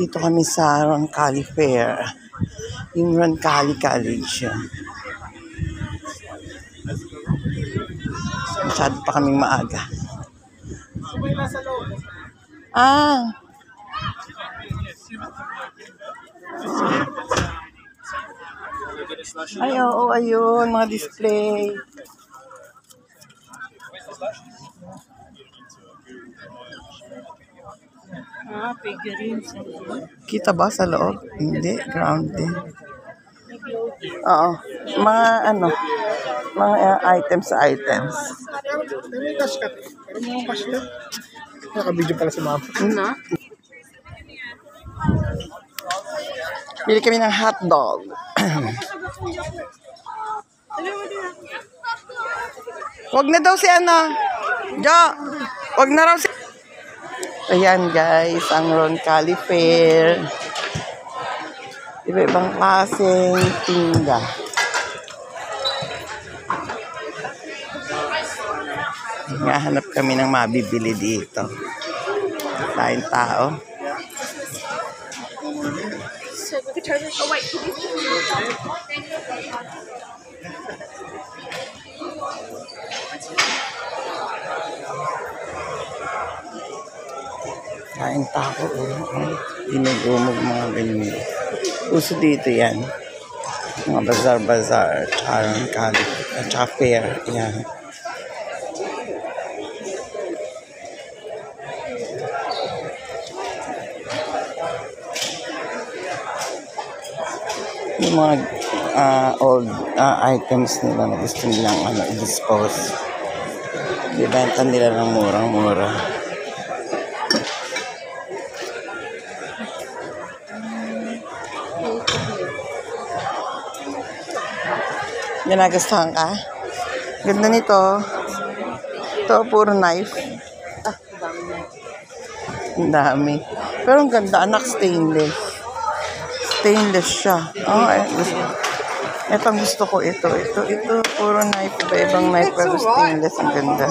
Dito kami sa Roncalli Fair. Yung Roncalli College. Masyado pa kaming maaga. Ah! Ay, oo, ayun. Mga display. Figurines. Kita ba sa loob? Hindi, grounded. Oo. Mga mga items. Naka-video pala si mama. Bili kami ng hotdog. Wag na daw si Jo, wag na raw si... Ayan guys, ang Roncalli Fair. Iba-ibang klaseng tinda. Hanap kami ng mabibili dito. Tayong tao. Kain tao, inugumog mga ganyan. Uso dito yan. Mga bazar-bazar, Roncalli, at fair, yan. Yung mga old items nila na gusto nilang i-dispose. Ibenta nila ng murang-mura. Ginagustuhan ka? Ganda nito. Ito, puro knife. Ang dami. Pero ang ganda, anak, stainless. Stainless siya. Ito ang gusto ko. Ito. Puro knife. Iba-ibang knife pero stainless. Ang ganda.